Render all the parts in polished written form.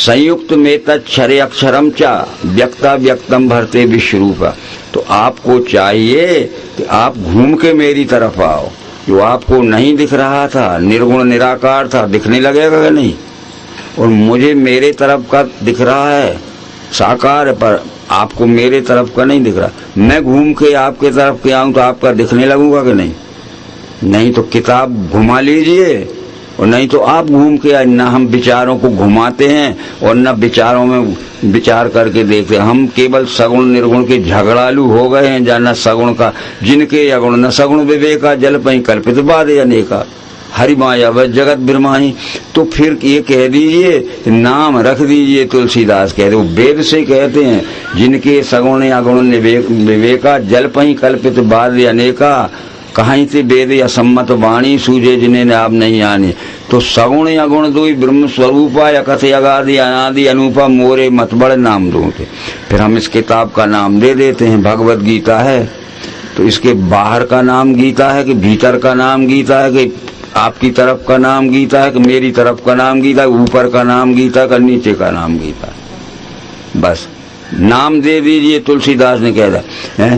संयुक्त में तत्क्षरे अक्षरम चा व्यक्ता व्यक्तम भरते विश्वरूपा। तो आपको चाहिए कि आप घूम के मेरी तरफ आओ। जो आपको नहीं दिख रहा था, निर्गुण निराकार था, दिखने लगेगा कि नहीं? और मुझे मेरे तरफ का दिख रहा है, साकार है, पर आपको मेरे तरफ का नहीं दिख रहा। मैं घूम के आपके तरफ के आऊं तो आपका दिखने लगूंगा कि नहीं? नहीं तो किताब घुमा लीजिए, और नहीं तो आप घूम के आए। ना हम विचारों को घुमाते हैं और न विचारों में विचार करके देखते हैं। हम केवल सगुण निर्गुण के झगड़ालू हो गए हैं, जाना सगुण का जिनके अगुण न सगुण विवेका जल पई कल्पित बाद अनेका हरि माया व जगत ब्रह्माही। तो फिर ये कह दीजिए, नाम रख दीजिए, तुलसीदास कहते, वो वेद से कहते हैं, जिनके सगुण अगुण विवेका जल पई कल्पित बाद अनेका कहीं से वेद असम्मत वाणी सूझे जिन्हें आप नहीं आने। तो सगुण अगुण दो ब्रह्म स्वरूपा यकथ अगादि अनादि अनूपा मोरे मतबड़ नाम दो थे। फिर हम इस किताब का नाम दे देते हैं भगवत गीता है। तो इसके बाहर का नाम गीता है कि भीतर का नाम गीता है, कि आपकी तरफ का नाम गीता है कि मेरी तरफ का नाम गीता है, ऊपर का नाम गीता का नीचे का नाम गीता है? बस नाम दे दीजिए। तुलसीदास ने कह दिया,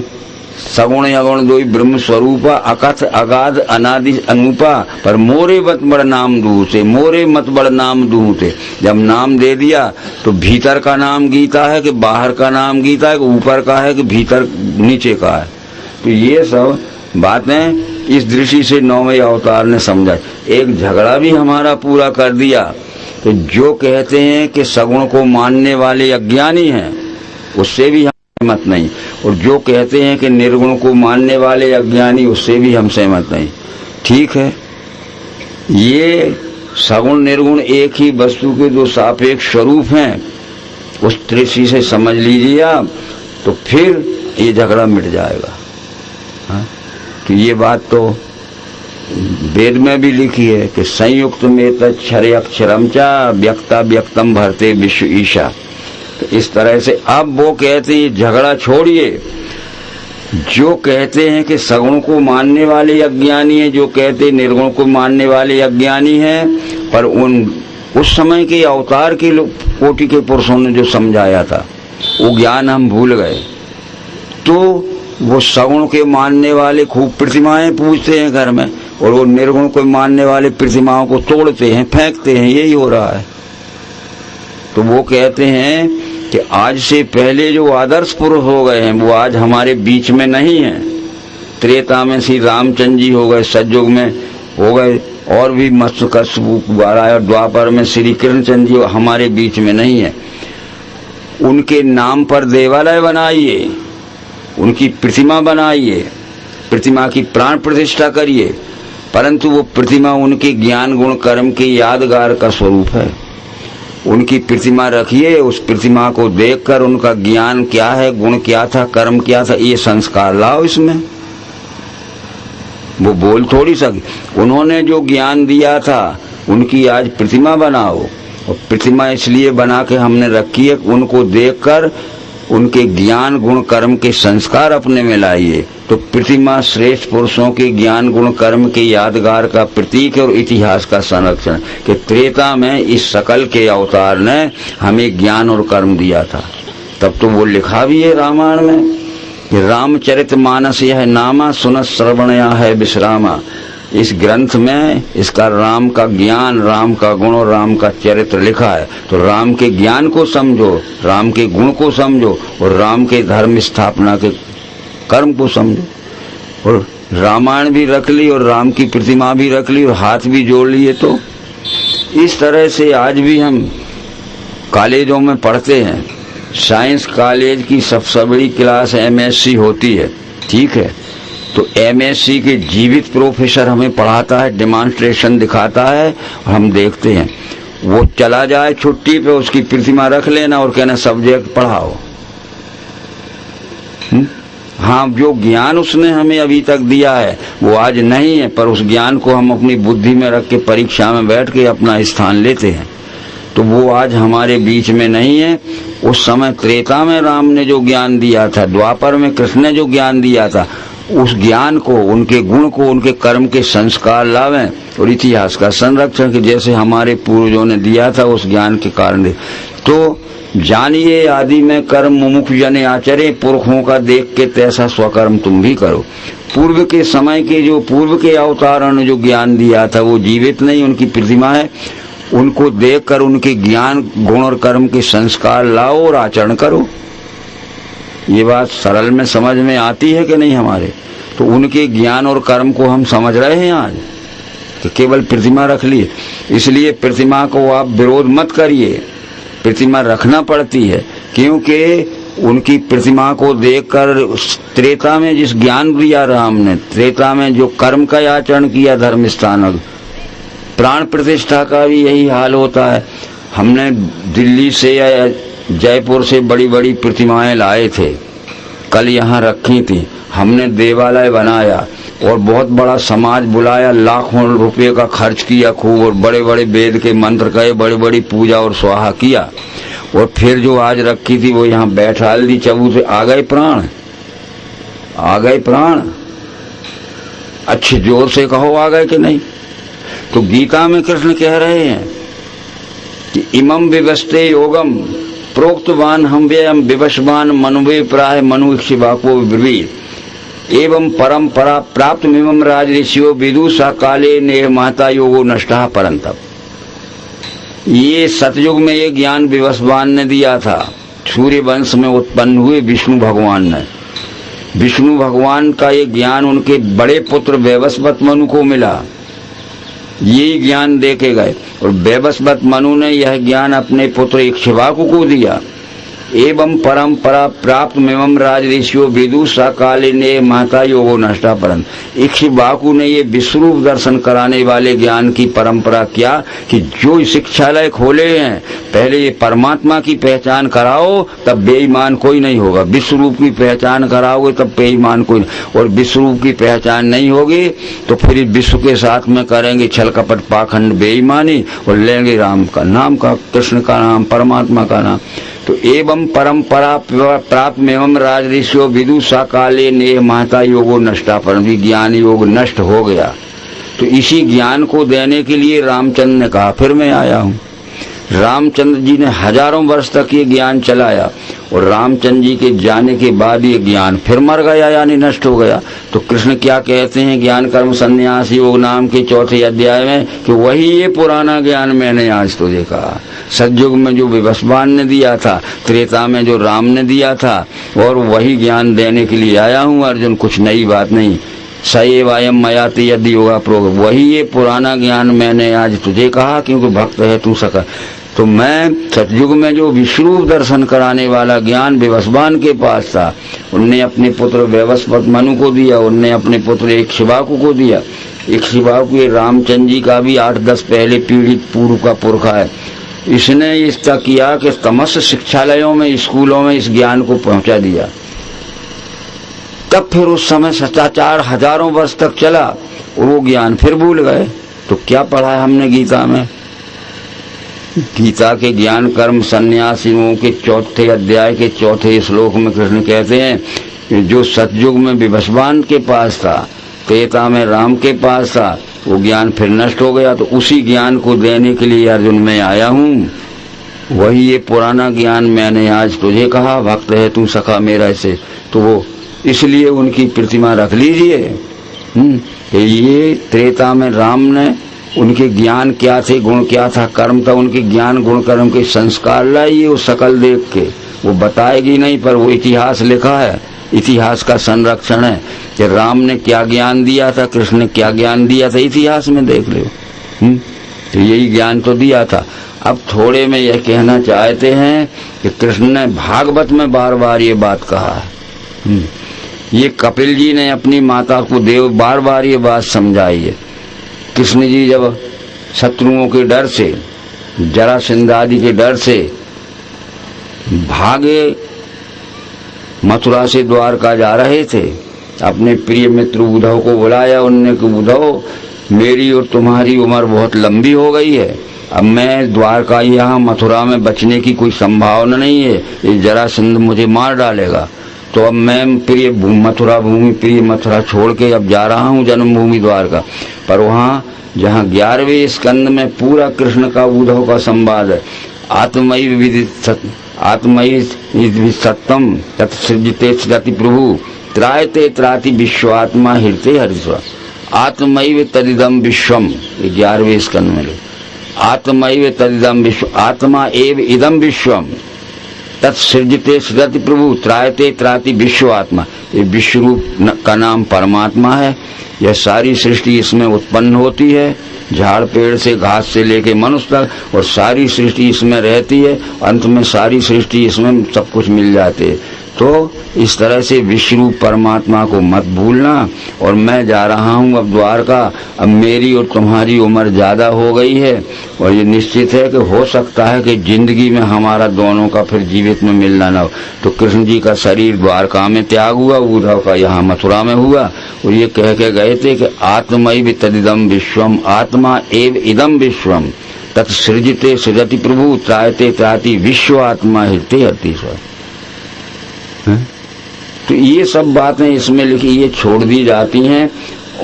सगुण अगुण दो ब्रह्म स्वरूपा अकथ अगाध अनादि अनूपा पर मोरे मत बड़ नाम दूँ से, मोरे मत बड़ नाम दूँ से। जब नाम दे दिया तो भीतर का नाम गीता है कि बाहर का नाम गीता है कि ऊपर का है कि भीतर नीचे का है? तो ये सब बातें इस दृष्टि से नौवें अवतार ने समझा। एक झगड़ा भी हमारा पूरा कर दिया। तो जो कहते हैं कि सगुण को मानने वाले अज्ञानी हैं, उससे भी सहमत नहीं, और जो कहते हैं कि निर्गुण को मानने वाले अज्ञानी, उससे भी हम सहमत नहीं। ठीक है, ये सगुण निर्गुण एक ही वस्तु के दो सापेक्ष स्वरूप हैं, उस दृष्टि से समझ लीजिए आप, तो फिर ये झगड़ा मिट जाएगा। हाँ? तो ये बात तो वेद में भी लिखी है कि संयुक्त में तत्क्षरे अक्षरम चा व्यक्ता व्यक्तम भरते विश्व ईशा। तो इस तरह से अब वो कहते हैं झगड़ा छोड़िए। जो कहते हैं कि सगुण को मानने वाले अज्ञानी हैं, जो कहते हैं निर्गुण को मानने वाले अज्ञानी हैं, पर उस समय के अवतार के कोटि के पुरुषों ने जो समझाया था वो ज्ञान हम भूल गए। तो वो सगुण के मानने वाले खूब प्रतिमाएं पूजते हैं घर में, और वो निर्गुण को मानने वाले प्रतिमाओं को तोड़ते हैं, फेंकते हैं। यही हो रहा है। तो वो कहते हैं कि आज से पहले जो आदर्श पुरुष हो गए हैं वो आज हमारे बीच में नहीं है। त्रेता में श्री रामचंद्र जी हो गए, सतयुग में हो गए, और भी मत्स्यकश्यप और द्वापर में श्री कृष्णचंद्र जी हमारे बीच में नहीं है। उनके नाम पर देवालय बनाइए, उनकी प्रतिमा बनाइए, प्रतिमा की प्राण प्रतिष्ठा करिए, परंतु वो प्रतिमा उनके ज्ञान गुण कर्म के यादगार का स्वरूप है। उनकी प्रतिमा रखिए, उस प्रतिमा को देखकर उनका ज्ञान क्या है, गुण क्या था, कर्म क्या था, ये संस्कार लाओ इसमें। वो बोल थोड़ी सके। उन्होंने जो ज्ञान दिया था उनकी आज प्रतिमा बनाओ, और प्रतिमा इसलिए बना के हमने रखी है, उनको देखकर उनके ज्ञान गुण कर्म के संस्कार अपने में लाइए। तो प्रतिमा श्रेष्ठ पुरुषों के ज्ञान गुण कर्म के यादगार का प्रतीक है और इतिहास का संरक्षण। कि त्रेता में इस सकल के अवतार ने हमें ज्ञान और कर्म दिया था। तब तो वो लिखा भी है रामायण में कि रामचरितमानस यह नामा सुनत श्रवणया है विश्रामा। इस ग्रंथ में इसका राम का ज्ञान, राम का गुण और राम का चरित्र लिखा है। तो राम के ज्ञान को समझो, राम के गुण को समझो, और राम के धर्म स्थापना के कर्म को समझो। और रामायण भी रख ली और राम की प्रतिमा भी रख ली और हाथ भी जोड़ लिए। तो इस तरह से आज भी हम कॉलेजों में पढ़ते हैं। साइंस कॉलेज की सबसे बड़ी क्लास MSc होती है, ठीक है। तो MSc के जीवित प्रोफेसर हमें पढ़ाता है, डेमोन्स्ट्रेशन दिखाता है, और हम देखते हैं। वो चला जाए छुट्टी पे, उसकी प्रतिमा रख लेना और कहना सब्जेक्ट पढ़ाओ। हाँ, जो ज्ञान उसने हमें अभी तक दिया है वो आज नहीं है, पर उस ज्ञान को हम अपनी बुद्धि में रख के परीक्षा में बैठ के अपना स्थान लेते हैं। तो वो आज हमारे बीच में नहीं है। उस समय त्रेता में राम ने जो ज्ञान दिया था, द्वापर में कृष्ण ने जो ज्ञान दिया था, उस ज्ञान को, उनके गुण को, उनके कर्म के संस्कार लावें और इतिहास का संरक्षण, कि जैसे हमारे पूर्वजों ने दिया था उस ज्ञान के कारण। तो जानिए आदि में कर्म मुमुख जने आचरे, पुरखों का देख के तैसा स्वकर्म तुम भी करो। पूर्व के समय के जो पूर्व के अवतारों ने जो ज्ञान दिया था वो जीवित नहीं, उनकी प्रतिमा है। उनको देखकर उनके ज्ञान गुण और कर्म के संस्कार लाओ और आचरण करो। ये बात सरल में समझ में आती है कि नहीं हमारे? तो उनके ज्ञान और कर्म को हम समझ रहे हैं आज कि केवल प्रतिमा रख ली। इसलिए प्रतिमा को आप विरोध मत करिए, प्रतिमा रखना पड़ती है, क्योंकि उनकी प्रतिमा को देखकर त्रेता में जिस ज्ञान दिया राम ने, त्रेता में जो कर्म का आचरण किया धर्म स्थानक, प्राण प्रतिष्ठा का भी यही हाल होता है। हमने दिल्ली से या जयपुर से बड़ी बड़ी प्रतिमाएं लाए थे, कल यहाँ रखी थी। हमने देवालय बनाया और बहुत बड़ा समाज बुलाया, लाखों रुपए का खर्च किया खूब, और बड़े बड़े वेद के मंत्र कहे, बड़ी बड़ी पूजा और स्वाहा किया, और फिर जो आज रखी थी वो यहाँ बैठा दी चबूतरे। आ गए प्राण, आ गए प्राण, अच्छे जोर से कहो आ गए कि नहीं। तो गीता में कृष्ण कह रहे हैं कि इमं विवस्ते योगम प्रोक्तवान हम व्ययम विवशवान मनुवे प्राय मनु इक्षिवाको ब्रवीत एवं परंपरा प्राप्त मिमं राजऋषियो विदुषा काले नेह महता योगो नष्टः परंतप। ये सतयुग में ये ज्ञान विवस्वान ने दिया था। सूर्य वंश में उत्पन्न हुए विष्णु भगवान ने, विष्णु भगवान का ये ज्ञान उनके बड़े पुत्र वैवस्वत मनु को मिला, यही ज्ञान दे के गए, और वैवस्वत मनु ने यह ज्ञान अपने पुत्र इक्ष्वाकु को दिया। एवं परंपरा प्राप्त मिमं राजऋषियो विदुषा काले ने महता योगो नष्टा परंत। इक्ष्वाकु ने ये विश्वरूप दर्शन कराने वाले ज्ञान की परंपरा क्या कि जो शिक्षालय खोले हैं, पहले ये परमात्मा की पहचान कराओ तब बेईमान कोई नहीं होगा, विश्वरूप की पहचान कराओगे तब बेईमान कोई नहीं, और विश्वरूप की पहचान नहीं होगी तो फिर विश्व के साथ में करेंगे छल कपट पाखंड बेईमानी और लेंगे राम का नाम का, कृष्ण का नाम, परमात्मा का नाम। तो एवं परंपरा प्राप्त एवं राजऋषियो विदुषा काले नेह महता योगो नष्टा परंतु ज्ञान योग नष्ट हो गया। तो इसी ज्ञान को देने के लिए रामचंद्र ने कहा फिर मैं आया हूँ। रामचंद्र जी ने हजारों वर्ष तक ये ज्ञान चलाया, और रामचंद्र जी के जाने के बाद ये ज्ञान फिर मर गया यानी नष्ट हो गया। तो कृष्ण क्या कहते हैं ज्ञान कर्म संन्यास योग नाम के 4थे अध्याय में कि वही ये पुराना ज्ञान मैंने आज तुझे कहा। सतयुग में जो विवस्वान ने दिया था, त्रेता में जो राम ने दिया था, और वही ज्ञान देने के लिए आया हूँ अर्जुन, कुछ नई बात नहीं। सएवायम मयाति यदि योगा प्रोग, वही ये पुराना ज्ञान मैंने आज तुझे कहा क्योंकि भक्त है तू सका। तो मैं सतयुग में जो विश्वरूप दर्शन कराने वाला ज्ञान विवस्वान के पास था, उनने अपने पुत्र वैवस्वत मनु को दिया, उनने अपने पुत्र इक्ष्वाकु को दिया। इक्ष्वाकु ये रामचंद्र जी का भी 8-10 पहले पीढ़ी पूर्व का पुरखा है। इसने इसका किया कि समस्त शिक्षालयों में, स्कूलों में इस ज्ञान को पहुंचा दिया। तब फिर उस समय सदाचार हजारों वर्ष तक चला और वो ज्ञान फिर भूल गए। तो क्या पढ़ा है हमने गीता में? गीता के ज्ञान कर्म संन्यासियों के 4थे अध्याय के 4थे श्लोक में कृष्ण कहते हैं कि जो सतयुग में विवस्वान के पास था, त्रेता में राम के पास था, वो ज्ञान फिर नष्ट हो गया। तो उसी ज्ञान को देने के लिए अर्जुन मैं आया हूँ, वही ये पुराना ज्ञान मैंने आज तुझे कहा, भक्त है तू सखा मेरा से। तो वो इसलिए उनकी प्रतिमा रख लीजिए। ये त्रेता में राम ने उनके ज्ञान क्या थे, गुण क्या था, कर्म था, उनके ज्ञान गुण कर्म के संस्कार लाइए। वो शकल देख के वो बताएगी नहीं, पर वो इतिहास लिखा है, इतिहास का संरक्षण है कि राम ने क्या ज्ञान दिया था, कृष्ण ने क्या ज्ञान दिया था, इतिहास में देख लो। तो यही ज्ञान तो दिया था। अब थोड़े में यह कहना चाहते हैं कि कृष्ण ने भागवत में बार बार ये बात कहा है। ये कपिल जी ने अपनी माता को देव बार बार ये बात समझाई है। कृष्ण जी जब शत्रुओं के डर से, जरासंध आदि के डर से भागे, मथुरा से द्वारका जा रहे थे, अपने प्रिय मित्र उद्धव को बुलाया। उनने कि उद्धव, मेरी और तुम्हारी उम्र बहुत लंबी हो गई है, अब मैं द्वारका यहाँ मथुरा में बचने की कोई संभावना नहीं है, ये जरासंध मुझे मार डालेगा। तो अब मैं प्रिय मथुरा भूमि, प्रिय मथुरा छोड़ के अब जा रहा हूँ जन्मभूमि द्वारका। पर वहाँ जहाँ 11वें स्कंद में पूरा कृष्ण का उद्धव का संवाद है, आत्मैव सत्यम तत्सृजते सृजति प्रभु त्रायते त्राति विश्वात्मा हृते हरिस्व। आत्मैव तदिदम विश्वम, 11वें स्कंद में आत्मैव तदिदम विश्व, आत्मा एव इदम विश्वम तत्सृजते सृजति प्रभु त्रायते त्राति विश्वात्मा। ये विश्व रूप का नाम परमात्मा है। यह सारी सृष्टि इसमें उत्पन्न होती है, झाड़ पेड़ से घास से लेके मनुष्य तक, और सारी सृष्टि इसमें रहती है। अंत में सारी सृष्टि इसमें सब कुछ मिल जाते है। तो इस तरह से विश्वरूप परमात्मा को मत भूलना। और मैं जा रहा हूँ अब द्वारका। अब मेरी और तुम्हारी उम्र ज़्यादा हो गई है, और ये निश्चित है कि हो सकता है कि जिंदगी में हमारा दोनों का फिर जीवित में मिलना न हो। तो कृष्ण जी का शरीर द्वारका में त्याग हुआ, उद्धव का यहाँ मथुरा में हुआ, और ये कह के गए थे कि आत्मैव तदिदम विश्वम, आत्मा एव इदम विश्वम तत्सृजते सृजति प्रभु त्रायते त्राति विश्व आत्मा हृते हरिस्व। तो ये सब बातें इसमें लिखी, ये छोड़ दी जाती हैं,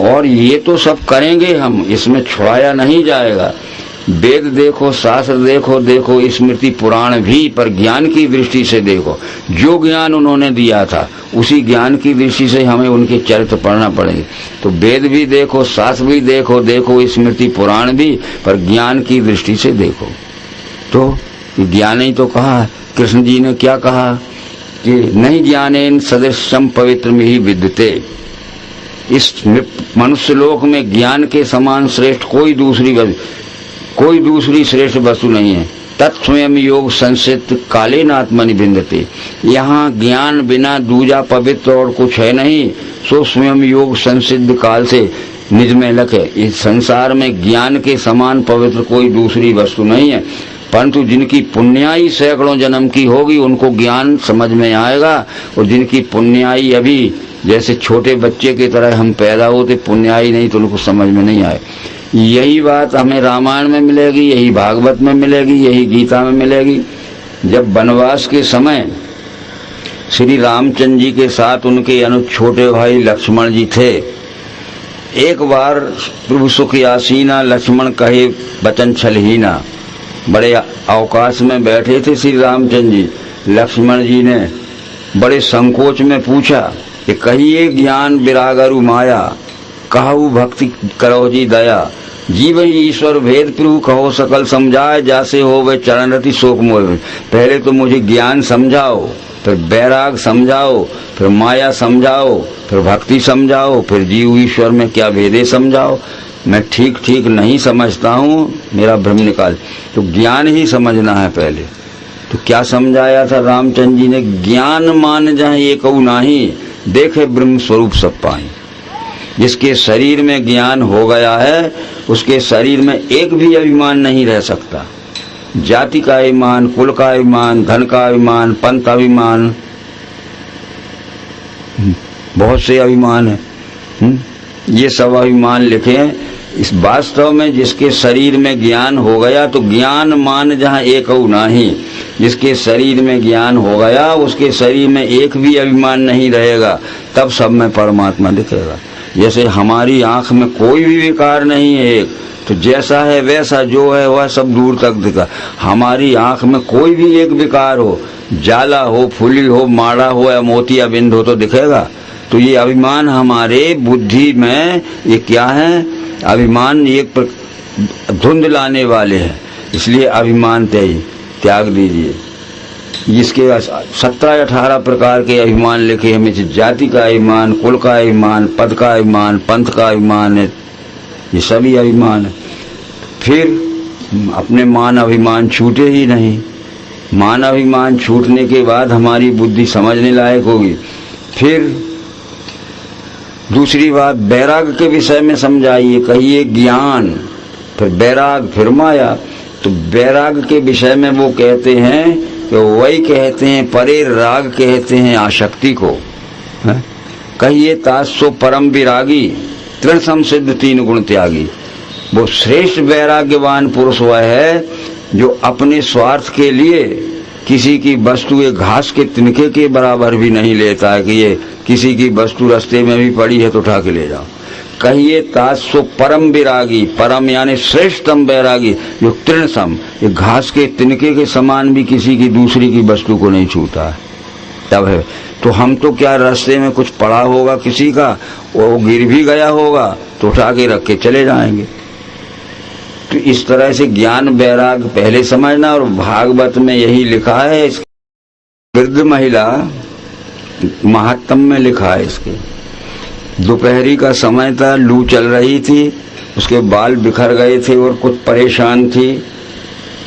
और ये तो सब करेंगे हम, इसमें छुड़ाया नहीं जाएगा। वेद देखो, शास्त्र देखो, देखो स्मृति पुराण भी, पर ज्ञान की दृष्टि से देखो। जो ज्ञान उन्होंने दिया था उसी ज्ञान की दृष्टि से हमें उनके चरित्र पढ़ना पड़ेंगे। तो वेद भी देखो, शास्त्र भी देखो, देखो स्मृति पुराण भी, पर ज्ञान की दृष्टि से देखो। तो ज्ञान ही तो कहा, कृष्ण जी ने क्या कहा कि नहीं ज्ञानेन सदृशम पवित्र में ही विद्यते। इस मनुष्य लोक में ज्ञान के समान श्रेष्ठ कोई दूसरी श्रेष्ठ वस्तु नहीं है। तत्स्वयं योग संसिद्ध कालेन आत्मनि विन्दते। यहाँ ज्ञान बिना दूजा पवित्र और कुछ है नहीं। सो स्वयं योग संसिद्ध काल से निज में लख है। इस संसार में ज्ञान के समान पवित्र कोई दूसरी वस्तु नहीं है। परंतु जिनकी पुण्याई सैकड़ों जन्म की होगी उनको ज्ञान समझ में आएगा, और जिनकी पुण्याई अभी जैसे छोटे बच्चे की तरह हम पैदा होते, पुण्याई नहीं तो उनको समझ में नहीं आए। यही बात हमें रामायण में मिलेगी, यही भागवत में मिलेगी, यही गीता में मिलेगी। जब वनवास के समय श्री रामचंद्र जी के साथ उनके छोटे भाई लक्ष्मण जी थे, एक बार प्रभु सुख आसीना लक्ष्मण कहे बचन छलहीना। बड़े अवकाश में बैठे थे श्री रामचंद्र जी। लक्ष्मण जी ने बड़े संकोच में पूछा कि कहिए ज्ञान विरागरु माया, कहु भक्ति करो जी दया। जीव ईश्वर भेद प्रभु कहो सकल समझाए, जासे हो वे चरण रति शोक मोह। पहले तो मुझे ज्ञान समझाओ, फिर वैराग समझाओ, फिर माया समझाओ, फिर भक्ति समझाओ, फिर जीव ईश्वर में क्या भेदे समझाओ। मैं ठीक ठीक नहीं समझता हूँ, मेरा भ्रम निकाल। तो ज्ञान ही समझना है पहले। तो क्या समझाया था रामचंद्र जी ने? ज्ञान मान जहाँ एक नाही, देखे ब्रह्म स्वरूप सब पाए। जिसके शरीर में ज्ञान हो गया है उसके शरीर में एक भी अभिमान नहीं रह सकता। जाति का अभिमान, कुल का अभिमान, धन का अभिमान, पंथ अभिमान, बहुत से अभिमान है। ये सब अभिमान लिखे हैं। इस वास्तव में जिसके शरीर में ज्ञान हो गया, तो ज्ञान मान जहाँ एक नाही, जिसके शरीर में ज्ञान हो गया उसके शरीर में एक भी अभिमान नहीं रहेगा, तब सब में परमात्मा दिखेगा। जैसे हमारी आंख में कोई भी विकार नहीं है, एक तो जैसा है वैसा जो है वह सब दूर तक दिखा। हमारी आंख में कोई भी एक विकार हो, जाला हो, फुली हो, माड़ा हो या मोतिया बिंद हो, तो दिखेगा। तो ये अभिमान हमारे बुद्धि में ये क्या है? अभिमान एक धुंध लाने वाले हैं। इसलिए अभिमान त्याग दीजिए। इसके 17-18 प्रकार के अभिमान लिखे हमें, जाति का अभिमान, कुल का अभिमान, पद का अभिमान, पंथ का अभिमान है, ये सभी अभिमान है। फिर अपने मान अभिमान छूटे ही नहीं। मान अभिमान छूटने के बाद हमारी बुद्धि समझने लायक होगी। फिर दूसरी बात वैराग के विषय में समझाइए, कहिए ज्ञान, फिर वैराग, फिर माया। तो वैराग के विषय में वो कहते हैं कि वही कहते हैं परे राग कहते हैं आसक्ति को। कहिए तासो परम विरागी तृण संसिद्ध 3 गुण त्यागी। वो श्रेष्ठ वैराग्यवान पुरुष वह है जो अपने स्वार्थ के लिए किसी की वस्तु एक घास के तिनके के बराबर भी नहीं लेता है कि ये किसी की वस्तु रास्ते में भी पड़ी है तो उठा के ले जाओ। कहिए तासो परम विरागी, परम यानी श्रेष्ठतम वैरागी, जो तृण सम, ये घास के तिनके के समान भी किसी की दूसरी की वस्तु को नहीं छूता है, तब है। तो हम तो क्या रास्ते में कुछ पड़ा होगा किसी का, वो गिर भी गया होगा तो उठा के रख के चले जाएंगे। तो इस तरह से ज्ञान वैराग पहले समझना। और भागवत में यही लिखा है, वृद्ध महिला महात्म में लिखा है इसके। दोपहरी का समय था, लू चल रही थी, उसके बाल बिखर गए थे और कुछ परेशान थी।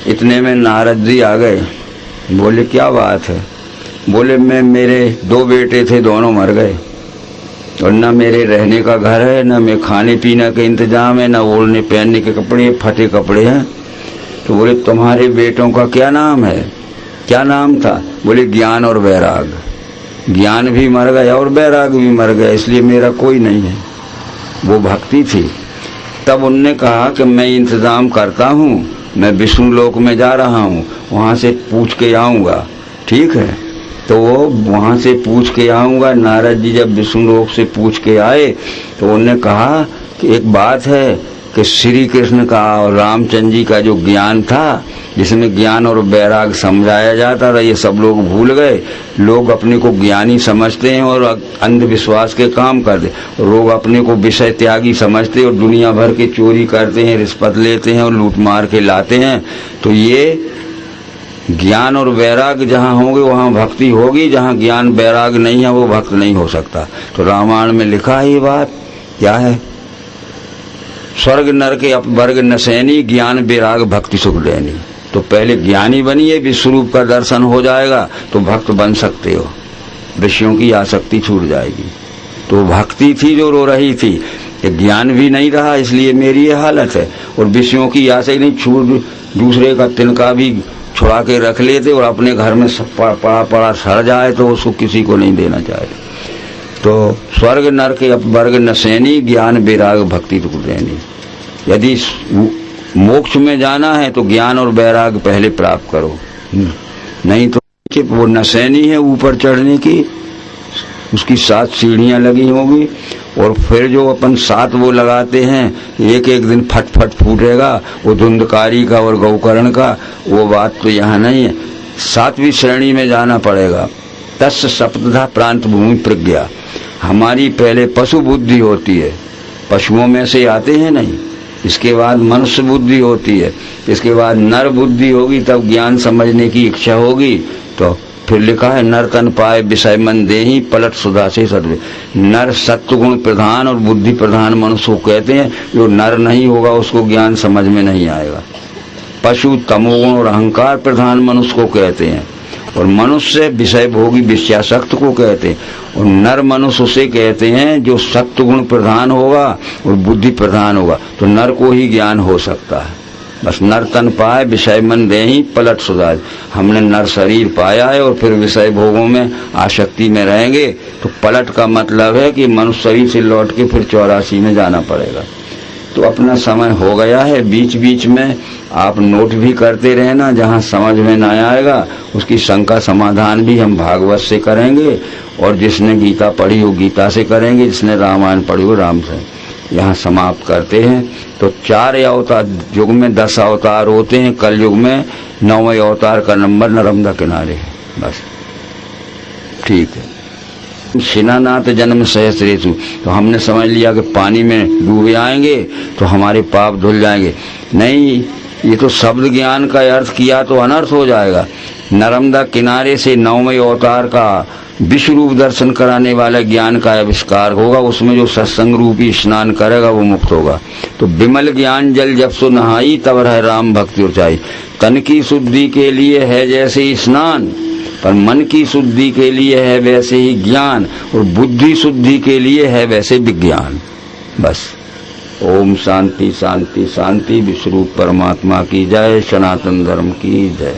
इतने में नारद जी आ गए। बोले क्या बात है? बोले मेरे 2 बेटे थे, दोनों मर गए और न मेरे रहने का घर है, न मैं खाने पीने का इंतजाम है, न ओढ़ने पहनने के कपड़े, फटे कपड़े हैं। तो बोले तुम्हारे बेटों का क्या नाम है? क्या नाम था? बोले ज्ञान और वैराग। ज्ञान भी मर गया और वैराग भी मर गया, इसलिए मेरा कोई नहीं है। वो भक्ति थी। तब उनने कहा कि मैं इंतजाम करता हूँ, मैं विष्णु लोक में जा रहा हूँ, वहाँ से पूछ के आऊँगा। ठीक है, तो वो वहाँ से पूछ के आऊँगा। नारद जी जब विष्णु लोक से पूछ के आए तो उन्होंने कहा कि एक बात है कि श्री कृष्ण का और रामचंद्र जी का जो ज्ञान था, जिसमें ज्ञान और वैराग समझाया जाता था, ये सब लोग भूल गए। लोग अपने को ज्ञानी समझते हैं और अंधविश्वास के काम करते। लोग अपने को विषय त्यागी समझते और दुनिया भर के चोरी करते हैं, रिश्वत लेते हैं और लूट मार के लाते हैं। तो ये ज्ञान और वैराग जहाँ होंगे वहाँ भक्ति होगी, जहाँ ज्ञान वैराग नहीं है वो भक्त नहीं हो सकता। तो रामायण में लिखा है ये बात। क्या है? स्वर्ग नर के अपवर्ग नसैनी, ज्ञान विराग भक्ति सुख देनी। तो पहले ज्ञानी बनिए, विश्वरूप का दर्शन हो जाएगा तो भक्त बन सकते हो, विषयों की आसक्ति छूट जाएगी। तो भक्ति थी जो रो रही थी, ज्ञान भी नहीं रहा, इसलिए मेरी ये हालत है। और विषयों की आसक्ति नहीं छूट, दूसरे का तिनका भी छुड़ा के रख लेते और अपने घर में पड़ा पड़ा सड़ जाए तो उसको किसी को नहीं देना चाहिए। तो स्वर्ग नर के अपवर्ग नसैनी, ज्ञान विराग भक्ति दुख देनी। यदि मोक्ष में जाना है तो ज्ञान और वैराग पहले प्राप्त करो, नहीं तो वो नसैनी है ऊपर चढ़ने की, उसकी 7 सीढ़ियां लगी होंगी। और फिर जो अपन 7 वो लगाते हैं, एक एक दिन फट फट फूटेगा, वो धुंधकारी का और गौकर्ण का, वो बात तो यहाँ नहीं है। 7वीं श्रेणी में जाना पड़ेगा। तस् सप्तधा प्रांत भूमि प्रज्ञा। हमारी पहले पशु बुद्धि होती है, पशुओं में से आते हैं नहीं। इसके बाद मनुष्य बुद्धि होती है, इसके बाद नर बुद्धि होगी, तब ज्ञान समझने की इच्छा होगी। तो फिर लिखा है नर तन पाए विषय मन देही, पलट सुधा से सदवे। नर सत्व गुण प्रधान और बुद्धि प्रधान मनुष्य को कहते हैं। जो नर नहीं होगा उसको ज्ञान समझ में नहीं आएगा। पशु तमोगुण और अहंकार प्रधान मनुष्य को कहते हैं। और मनुष्य विषय भोगी विषयासक्त को कहते हैं। और नर मनुष्य उसे कहते हैं जो सत्व गुण प्रधान होगा और बुद्धि प्रधान होगा, तो नर को ही ज्ञान हो सकता है। बस नर तन पाए विषय मन देही, पलट सुधार। हमने नर शरीर पाया है और फिर विषय भोगों में आसक्ति में रहेंगे, तो पलट का मतलब है कि मनुष्य शरीर से लौट के फिर 84 में जाना पड़ेगा। तो अपना समय हो गया है। बीच बीच में आप नोट भी करते रहना, जहाँ समझ में ना आएगा उसकी शंका समाधान भी हम भागवत से करेंगे, और जिसने गीता पढ़ी हो गीता से करेंगे, जिसने रामायण पढ़ी हो राम से। यहाँ समाप्त करते हैं। तो 4 अवतार, युग में 10 अवतार होते हैं, कल युग में 9वें अवतार का नंबर नर्मदा किनारे है। बस ठीक है। शिनानाथ जन्म सहस्रेषु, तो हमने समझ लिया कि पानी में डूबे आएंगे तो हमारे पाप धुल जाएंगे। नहीं, ये तो शब्द ज्ञान का अर्थ किया तो अनर्थ हो जाएगा। नर्मदा किनारे से 9वें अवतार का विश्व रूप दर्शन कराने वाला ज्ञान का आविष्कार होगा। उसमें जो सत्संग रूपी स्नान करेगा वो मुक्त होगा। तो विमल ज्ञान जल जब सो नहाई, तब रह राम भक्ति ऊंचाई। तन की शुद्धि के लिए है जैसे स्नान, पर मन की शुद्धि के लिए है वैसे ही ज्ञान, और बुद्धि शुद्धि के लिए है वैसे विज्ञान। बस ओम शांति शांति शांति। विश्व रूप परमात्मा की जय। सनातन धर्म की जय।